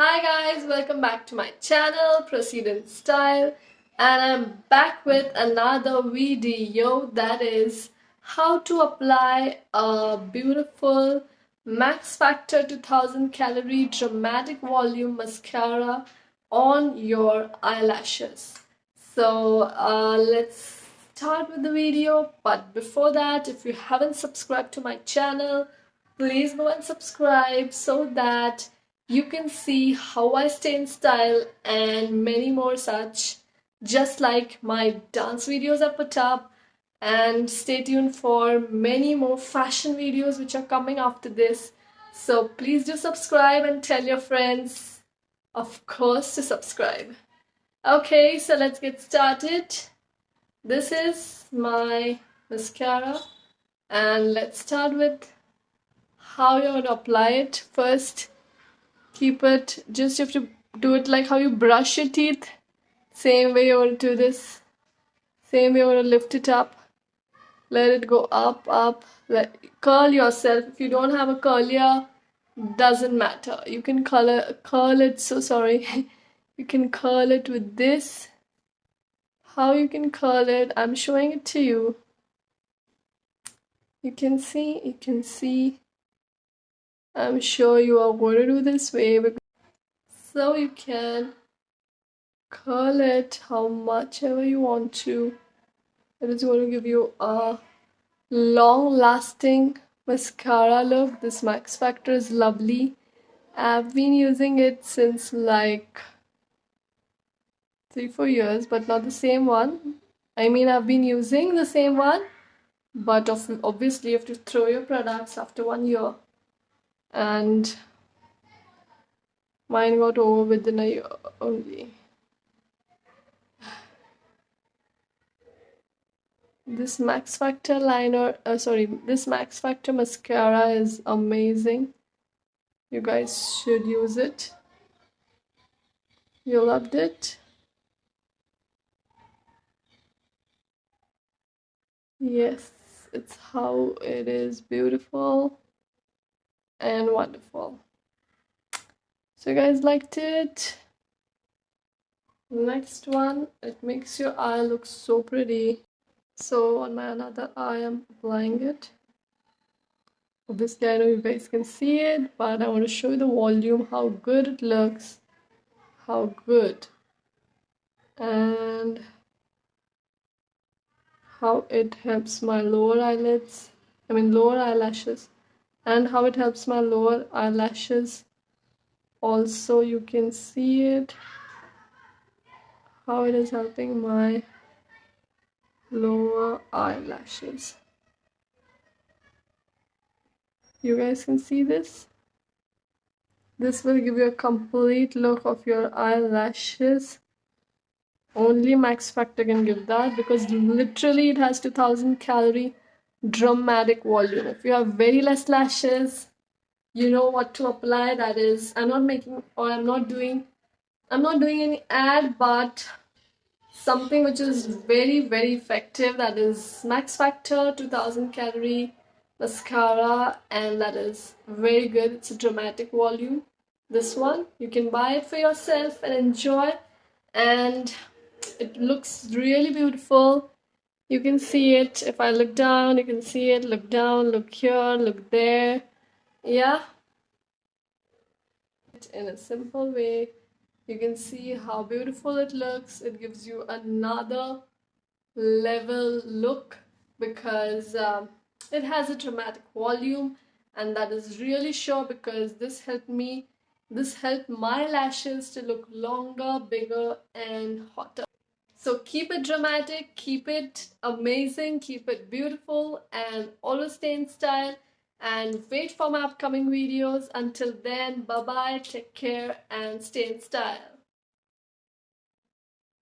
Hi guys, welcome back to my channel Proceedinstyle, and I'm back with another video that is how to apply a beautiful Max Factor 2000 calorie dramatic volume mascara on your eyelashes. So let's start with the video, but before that, if you haven't subscribed to my channel, please go and subscribe so that you can see how I stay in style and many more such, just like my dance videos I put up. And stay tuned for many more fashion videos which are coming after this. So please do subscribe and tell your friends, of course, to subscribe. Okay, so let's get started. This is my mascara, and let's start with how you're going to apply it. First, keep it, just you have to do it like how you brush your teeth. Same way you want to do this. Same way you want to lift it up. Let it go up. Curl yourself. If you don't have a curlier, doesn't matter. You can curl it. So sorry. You can curl it with this. How you can curl it, I'm showing it to you. You can see. I'm sure you are going to do this way, so you can curl it how much ever you want to. It is going to give you a long lasting mascara look. This Max Factor is lovely. I've been using it since like 3-4 years, but not the same one. I mean, I've been using the same one, but obviously you have to throw your products after 1 year, and mine got over within a year only. This Max Factor this Max Factor mascara is amazing. You guys should use it. You loved it. Yes, it's how it is, beautiful and wonderful. So you guys liked it. Next one, it makes your eye look so pretty. So on my another eye, I'm applying it. Obviously, I know you guys can see it, but I want to show you the volume, how good it looks, how good, and how it helps my lower eyelashes, and how it helps my lower eyelashes. Also, you can see it, how it is helping my lower eyelashes. You guys can see this. This will give you a complete look of your eyelashes. Only Max Factor can give that, because literally it has 2000 calorie dramatic volume. If you have very less lashes, you know what to apply. That is, I'm not doing any ad, but something which is very, very effective. That is Max Factor 2000 calorie mascara, and that is very good. It's a dramatic volume. This one, you can buy it for yourself and enjoy, and it looks really beautiful. You can see it. If I look down, you can see it. Look down, look here, look there. Yeah, in a simple way, you can see how beautiful it looks. It gives you another level look, because it has a dramatic volume, and that is really sure, because this helped my lashes to look longer, bigger and hotter. So keep it dramatic, keep it amazing, keep it beautiful, and always stay in style, and wait for my upcoming videos. Until then, bye bye, take care and stay in style.